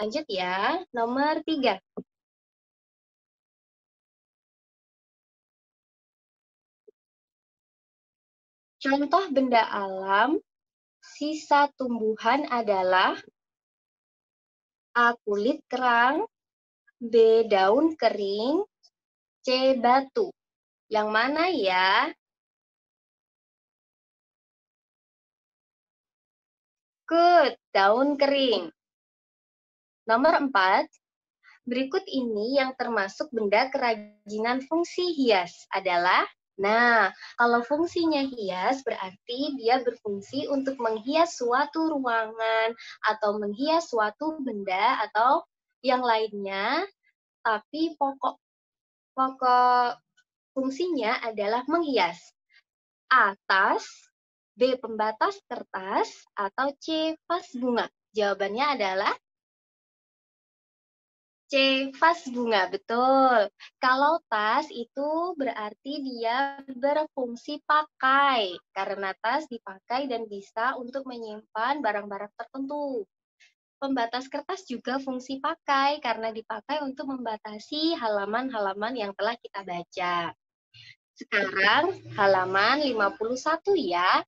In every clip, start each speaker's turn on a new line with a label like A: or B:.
A: Lanjut ya, nomor 3. Contoh benda alam, sisa tumbuhan adalah A. Kulit kerang, B. Daun kering, C. Batu. Yang mana ya? Good, daun kering. Nomor 4. Berikut ini yang termasuk benda kerajinan fungsi hias adalah, nah, kalau fungsinya hias berarti dia berfungsi untuk menghias suatu ruangan atau menghias suatu benda atau yang lainnya, tapi pokok fungsinya adalah menghias. A. Tas, B. Pembatas kertas, atau C. Vas bunga. Jawabannya adalah C, vas bunga, betul. Kalau tas itu berarti dia berfungsi pakai, karena tas dipakai dan bisa untuk menyimpan barang-barang tertentu. Pembatas kertas juga fungsi pakai, karena dipakai untuk membatasi halaman-halaman yang telah kita baca. Sekarang halaman 51 ya.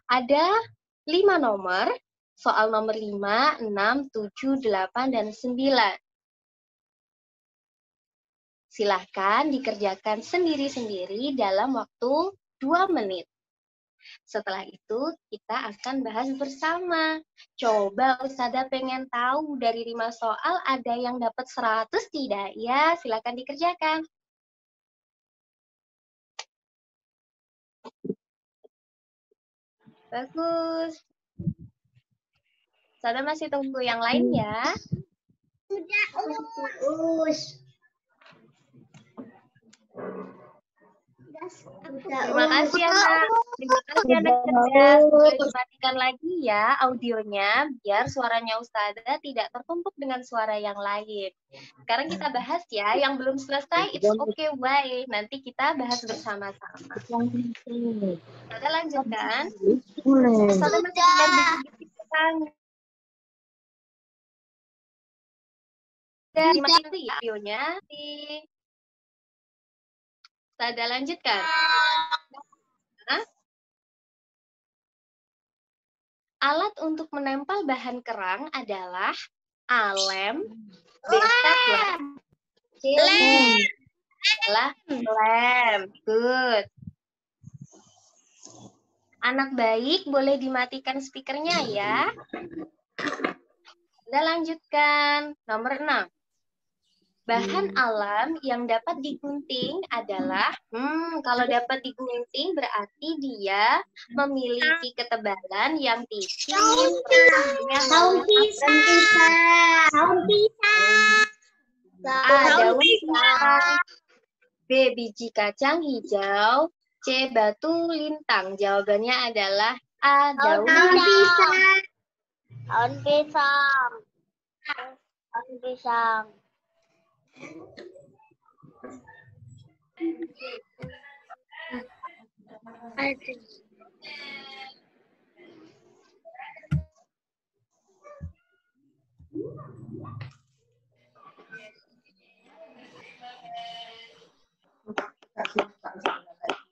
A: Ada 5 nomor, soal nomor 5, 6, 7, 8, dan 9. Silahkan dikerjakan sendiri-sendiri dalam waktu 2 menit. Setelah itu, kita akan bahas bersama. Coba Ustazah pengen tahu dari 5 soal ada yang dapat 100 tidak? Ya, silahkan dikerjakan. Bagus. Ustazah masih tunggu yang lain ya.
B: Sudah, Us.
A: Terima kasih anak. Terima kasih anak cerdas. Boleh dimatikan lagi ya audionya biar suaranya Ustazah tidak tertumpuk dengan suara yang lain. Sekarang kita bahas ya yang belum selesai. It's okay, why? Nanti kita bahas bersama-sama. Kita lanjutkan. Ustazah masih sedikit tentang dimatikan ya audionya. Ustazah lanjutkan. Alat untuk menempel bahan kerang adalah A. Lem, B. Stapler, C. Lem. Good. Anak baik boleh dimatikan speakernya ya. Kita lanjutkan. Nomor 6. Bahan alam yang dapat digunting adalah, kalau dapat digunting berarti dia memiliki ketebalan yang tipis.
B: Daun pisang.
A: Daun pisang. B. Biji kacang hijau. C. Batu lintang. Jawabannya adalah A. Daun pisang.
B: Daun pisang. Daun pisang.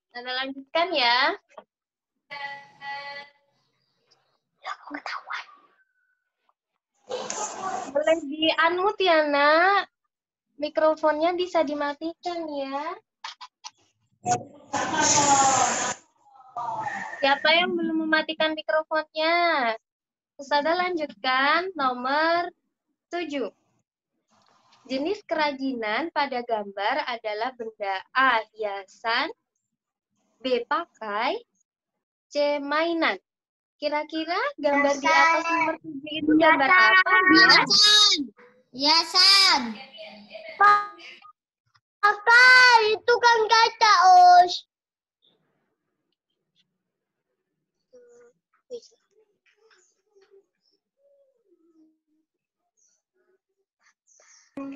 A: Kita lanjutkan ya. Boleh di-unmute ya, Nak. Mikrofonnya bisa dimatikan ya. Siapa yang belum mematikan mikrofonnya? Ustazah lanjutkan nomor 7. Jenis kerajinan pada gambar adalah benda A. Hiasan, B. Pakai, C. Mainan. Kira-kira gambar di atas nomor 7 itu gambar apa ya?
B: Hiasan. Apa? Itu kan kaca, Us.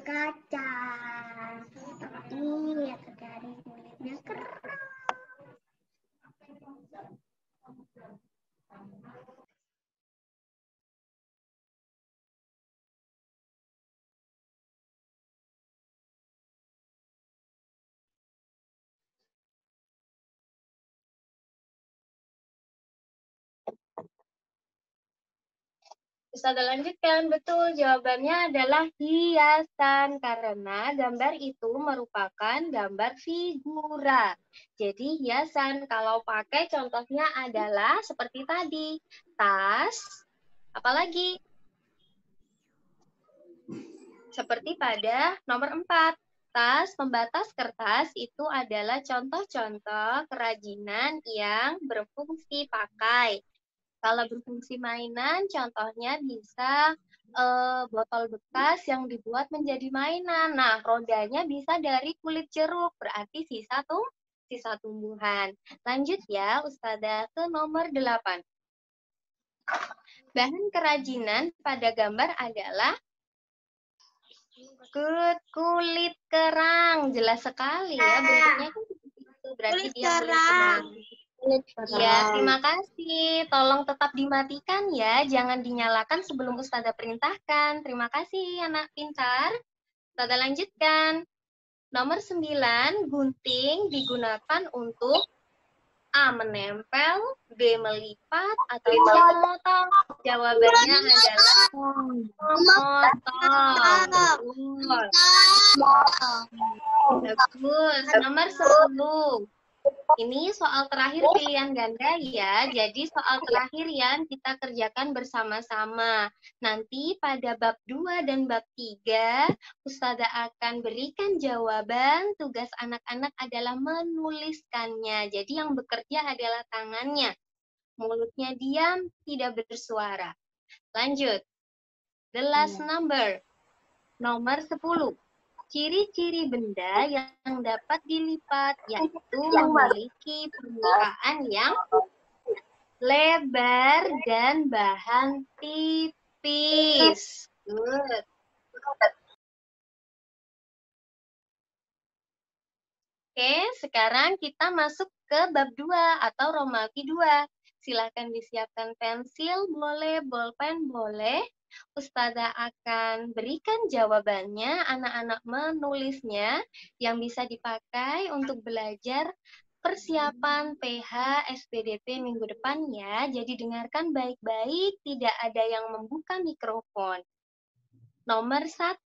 B: Kaca. Iya, dari kulitnya keren.
A: Ustazah lanjutkan, betul jawabannya adalah hiasan karena gambar itu merupakan gambar figura. Jadi hiasan kalau pakai contohnya adalah seperti tadi, tas, apalagi? Seperti pada nomor 4, tas pembatas kertas itu adalah contoh-contoh kerajinan yang berfungsi pakai. Kalau berfungsi mainan, contohnya bisa botol bekas yang dibuat menjadi mainan. Nah, rodanya bisa dari kulit jeruk, berarti sisa tumbuhan. Lanjut ya, Ustazah ke nomor 8. Bahan kerajinan pada gambar adalah kulit kerang. Jelas sekali ya, bentuknya kan seperti itu. Berarti
B: Kulit
A: dia
B: kerang.
A: Ya, terima kasih. Tolong tetap dimatikan ya, jangan dinyalakan sebelum Ustazah perintahkan. Terima kasih, anak pintar. Ustazah lanjutkan. Nomor 9, gunting digunakan untuk A. Menempel, B. Melipat, atau C. Memotong. Jawabannya adalah memotong. Bagus. Nomor 10. Ini soal terakhir pilihan ganda ya, jadi soal terakhir yang kita kerjakan bersama-sama. Nanti pada bab 2 dan bab 3, Ustazah akan berikan jawaban, tugas anak-anak adalah menuliskannya. Jadi yang bekerja adalah tangannya. Mulutnya diam, tidak bersuara. Lanjut. The last number. Nomor 10. Ciri-ciri benda yang dapat dilipat, yaitu memiliki permukaan yang lebar dan bahan tipis. Good. Oke, sekarang kita masuk ke bab 2 atau Romawi 2. Silakan disiapkan pensil, boleh, bolpen, boleh. Ustazah akan berikan jawabannya, anak-anak menulisnya yang bisa dipakai untuk belajar persiapan PH SPDP minggu depan ya. Jadi dengarkan baik-baik, tidak ada yang membuka mikrofon. Nomor 1,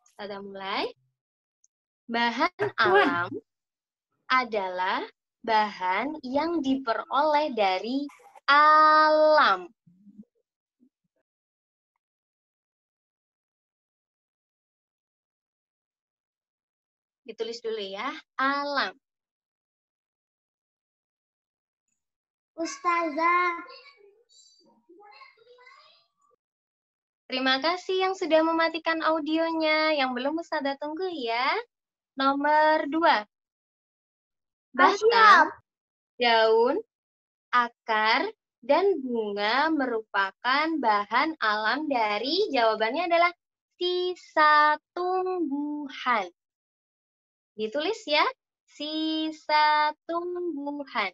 A: Ustazah mulai. Bahan alam adalah bahan yang diperoleh dari alam. Ditulis dulu ya, alam.
B: Ustazah.
A: Terima kasih yang sudah mematikan audionya. Yang belum Ustazah tunggu ya. Nomor 2. Batang, daun, akar, dan bunga merupakan bahan alam dari, jawabannya adalah sisa tumbuhan. Ditulis ya, sisa tumbuhan.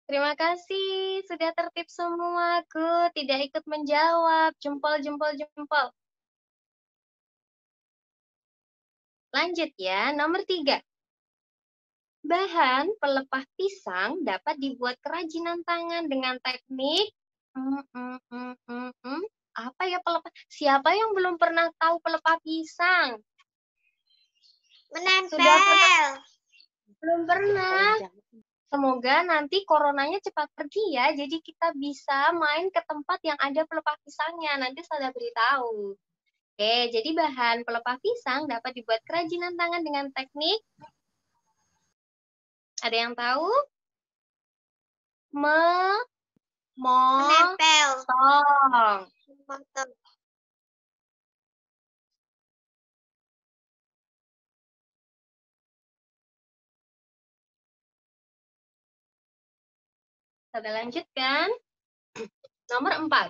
A: Terima kasih, sudah tertib semua. Good, tidak ikut menjawab. Jempol, jempol, jempol. Lanjut ya, nomor 3. Bahan pelepah pisang dapat dibuat kerajinan tangan dengan teknik apa ya pelepah? Siapa yang belum pernah tahu pelepah pisang?
B: Menempel.
A: Sudah pernah? Belum pernah. Semoga nanti coronanya cepat pergi ya, jadi kita bisa main ke tempat yang ada pelepah pisangnya. Nanti saya beritahu. Oke, jadi bahan pelepah pisang dapat dibuat kerajinan tangan dengan teknik. Ada yang tahu?
B: Menempel.
A: Memotong. Kita lanjutkan. Nomor 4.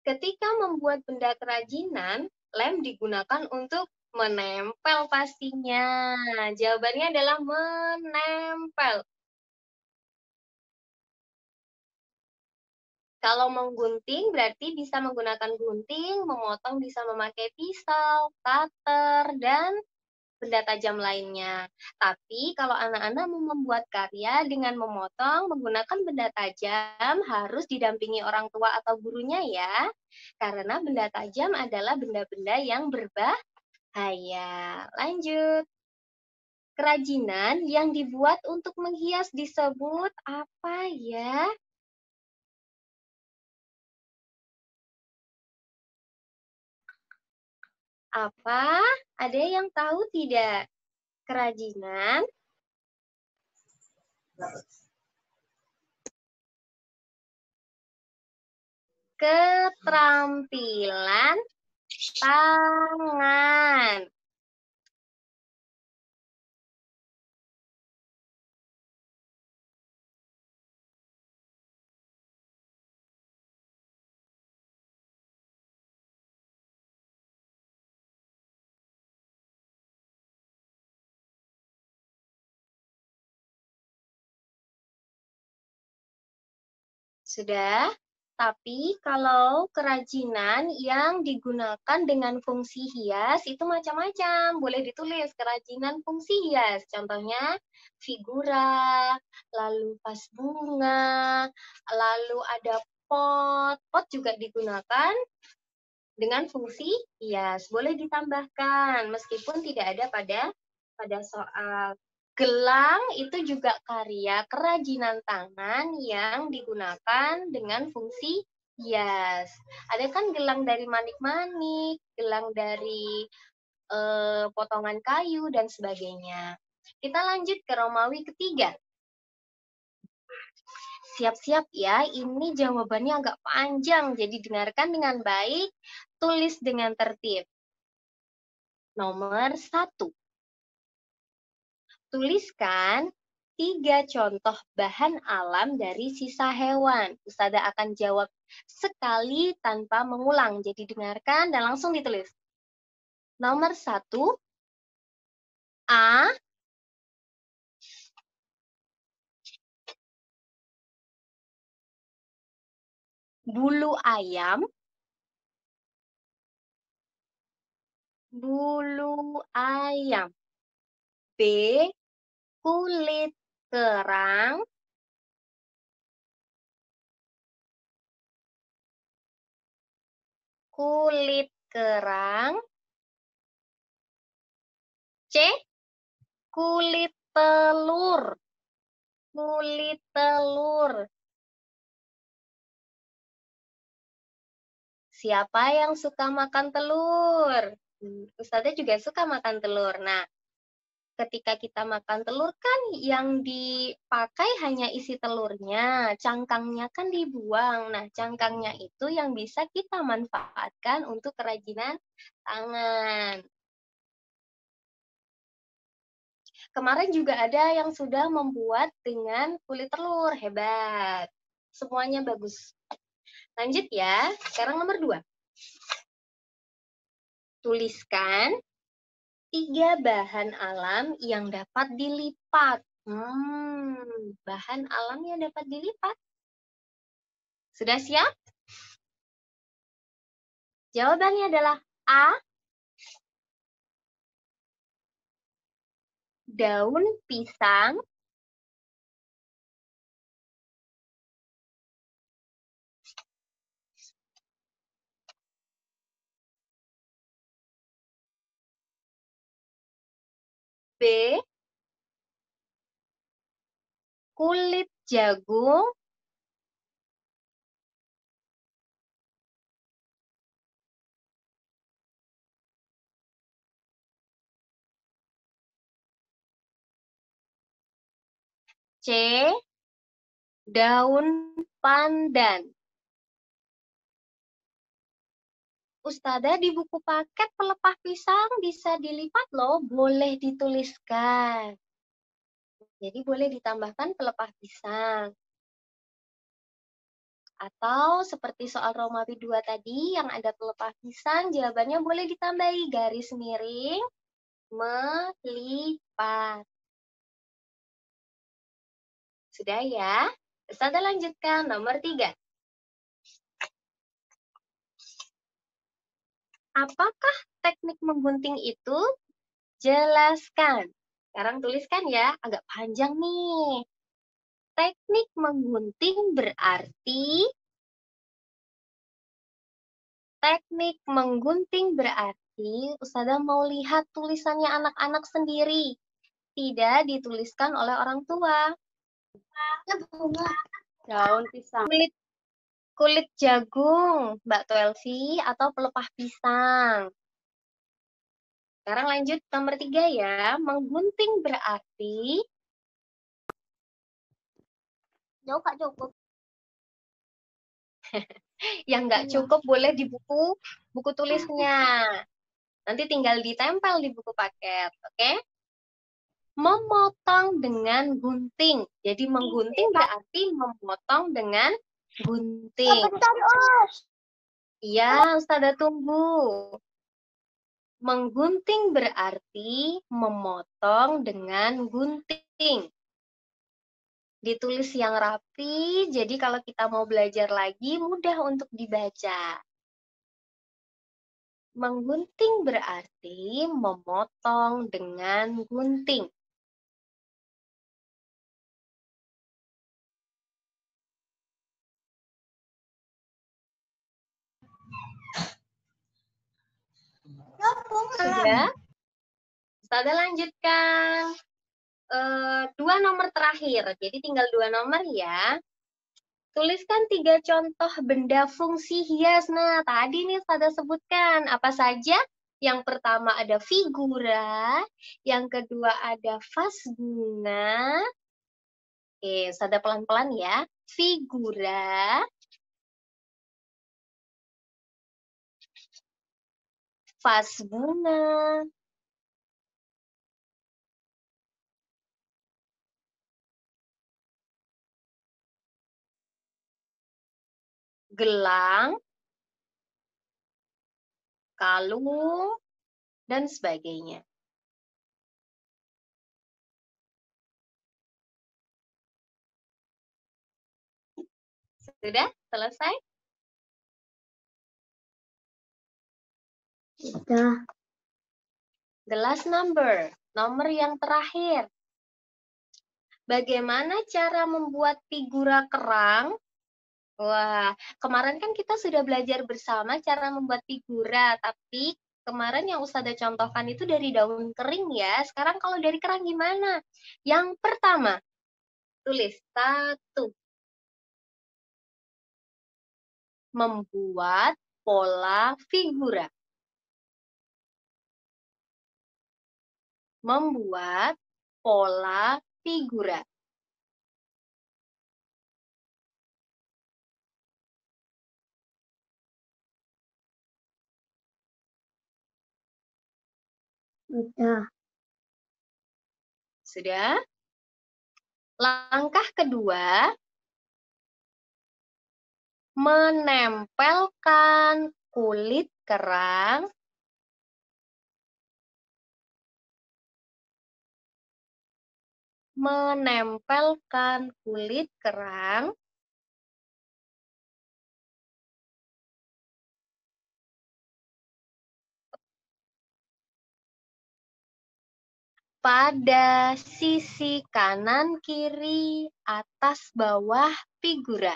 A: Ketika membuat benda kerajinan, lem digunakan untuk menempel pastinya. Jawabannya adalah menempel. Kalau menggunting berarti bisa menggunakan gunting, memotong bisa memakai pisau, cutter, dan benda tajam lainnya. Tapi kalau anak-anak mau membuat karya dengan memotong menggunakan benda tajam harus didampingi orang tua atau gurunya ya. Karena benda tajam adalah benda-benda yang berbahaya. Lanjut. Kerajinan yang dibuat untuk menghias disebut apa ya? Apa? Ada yang tahu tidak? Kerajinan keterampilan tangan. Sudah? Tapi kalau kerajinan yang digunakan dengan fungsi hias itu macam-macam. Boleh ditulis kerajinan fungsi hias. Contohnya figura, lalu vas bunga, lalu ada pot. Pot juga digunakan dengan fungsi hias. Boleh ditambahkan meskipun tidak ada pada soal. Gelang itu juga karya kerajinan tangan yang digunakan dengan fungsi hias. Ada kan gelang dari manik-manik, gelang dari potongan kayu, dan sebagainya. Kita lanjut ke Romawi ketiga. Siap-siap ya, ini jawabannya agak panjang, jadi dengarkan dengan baik, tulis dengan tertib. Nomor 1. Tuliskan 3 contoh bahan alam dari sisa hewan. Ustazah akan jawab sekali tanpa mengulang. Jadi dengarkan dan langsung ditulis. Nomor 1, A. Bulu ayam. Bulu ayam. B. Kulit kerang. Kulit kerang. C. Kulit telur. Kulit telur. Siapa yang suka makan telur? Ustazah juga suka makan telur. Nah, ketika kita makan telur kan yang dipakai hanya isi telurnya, cangkangnya kan dibuang. Nah, cangkangnya itu yang bisa kita manfaatkan untuk kerajinan tangan. Kemarin juga ada yang sudah membuat dengan kulit telur, hebat. Semuanya bagus. Lanjut ya, sekarang nomor 2. Tuliskan 3 bahan alam yang dapat dilipat. Bahan alam yang dapat dilipat. Sudah siap? Jawabannya adalah A. Daun pisang. B. Kulit jagung. C. Daun pandan. Ustazah di buku paket pelepah pisang bisa dilipat loh, boleh dituliskan. Jadi boleh ditambahkan pelepah pisang. Atau seperti soal Romawi 2 tadi yang ada pelepah pisang, jawabannya boleh ditambahi garis miring melipat. Sudah ya? Ustazah lanjutkan nomor 3. Apakah teknik menggunting itu? Jelaskan. Sekarang tuliskan ya, agak panjang nih. Teknik menggunting berarti Ustazah mau lihat tulisannya anak-anak sendiri. Tidak dituliskan oleh orang tua.
B: Daun pisang.
A: Kulit jagung, Mbak Tuelvi, atau pelepah pisang. Sekarang lanjut nomor 3 ya. Menggunting berarti
B: Jauh Kak cukup.
A: yang nggak cukup boleh di buku tulisnya. Nanti tinggal ditempel di buku paket, oke? Memotong dengan gunting. Jadi menggunting berarti memotong dengan gunting.
B: Bentar, Us.
A: Iya, Ustazah tunggu. Menggunting berarti memotong dengan gunting. Ditulis yang rapi, jadi kalau kita mau belajar lagi mudah untuk dibaca. Menggunting berarti memotong dengan gunting. Sudah? Ustazah lanjutkan. 2 nomor terakhir, jadi tinggal 2 nomor ya. Tuliskan 3 contoh benda fungsi hias. Nah, tadi nih Ustazah sebutkan. Apa saja? Yang pertama ada figura, yang kedua ada vas bunga. Oke, Ustazah pelan-pelan ya. Figura, vas bunga, gelang, kalung, dan sebagainya. Sudah selesai?
B: Sudah.
A: The last number, nomor yang terakhir. Bagaimana cara membuat figura kerang? Wah, kemarin kan kita sudah belajar bersama cara membuat figura, tapi kemarin yang Ustazah contohkan itu dari daun kering ya. Sekarang kalau dari kerang gimana? Yang pertama, tulis 1. Membuat pola figura. Membuat pola figura.
B: Sudah.
A: Sudah? Langkah kedua, menempelkan kulit kerang pada sisi kanan, kiri, atas, bawah figura.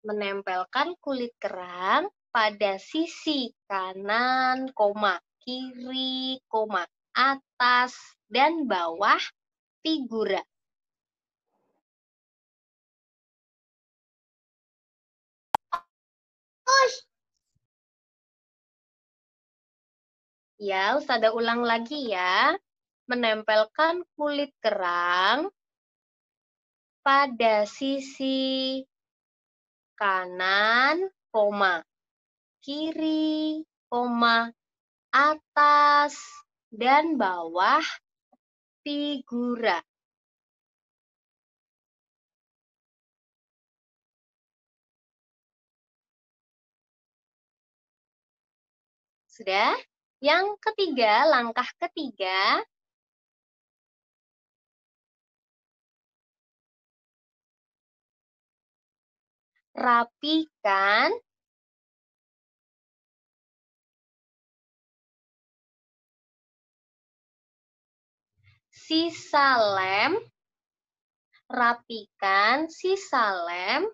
A: Menempelkan kulit kerang pada sisi kanan, kiri, atas, dan bawah figura. Ya, Ustazah ulang lagi ya. Menempelkan kulit kerang pada sisi kanan, kiri, atas, dan bawah figura. Sudah? Yang ketiga, langkah ketiga, rapikan sisa lem, rapikan sisa lem,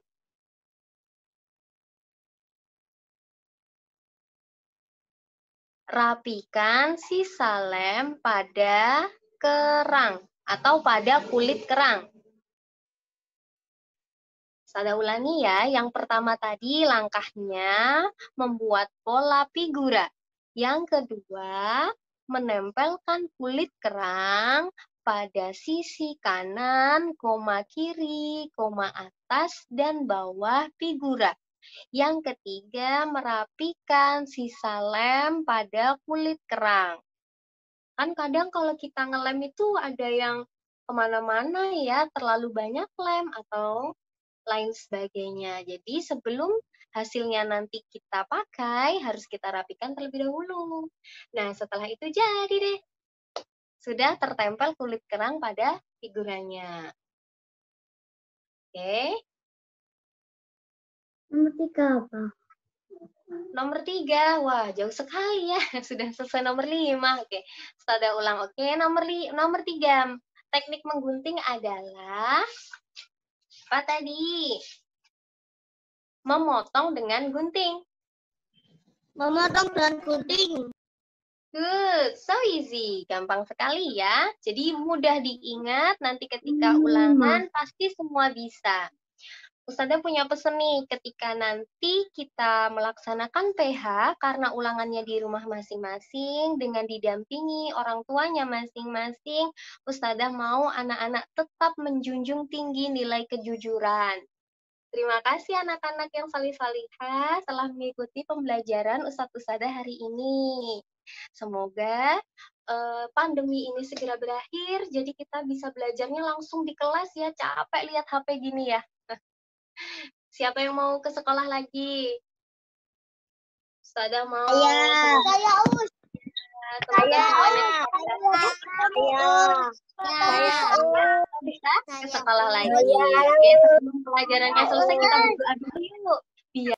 A: rapikan sisa lem pada kerang atau pada kulit kerang. Saya ulangi ya, yang pertama tadi langkahnya membuat pola figura. Yang kedua, menempelkan kulit kerang pada sisi kanan, kiri, atas, dan bawah figura. Yang ketiga, merapikan sisa lem pada kulit kerang. Kan kadang kalau kita ngelem itu ada yang kemana-mana ya, terlalu banyak lem atau lain sebagainya. Jadi sebelum hasilnya nanti kita pakai, harus kita rapikan terlebih dahulu. Nah, setelah itu jadi deh. Sudah tertempel kulit kerang pada figuranya. Oke.
B: Nomor 3 apa?
A: Nomor 3, wah jauh sekali ya. Sudah selesai nomor 5. Oke, Ustazah ulang. Oke, nomor 3. Teknik menggunting adalah apa tadi? Memotong dengan gunting.
B: Memotong dan gunting.
A: Good, so easy. Gampang sekali ya. Jadi mudah diingat, nanti ketika ulangan pasti semua bisa. Ustazah punya pesan nih, ketika nanti kita melaksanakan PH, karena ulangannya di rumah masing-masing, dengan didampingi orang tuanya masing-masing, Ustazah mau anak-anak tetap menjunjung tinggi nilai kejujuran. Terima kasih anak-anak yang salih-salihah telah mengikuti pembelajaran Ustazah hari ini. Semoga pandemi ini segera berakhir, jadi kita bisa belajarnya langsung di kelas ya, capek lihat HP gini ya. Siapa yang mau ke sekolah lagi? Ustazah mau.
B: Saya Us.
A: Semoga semuanya bisa ke sekolah lagi. Oke, sebelum pelajarannya selesai kita berdoa dulu yuk. Biar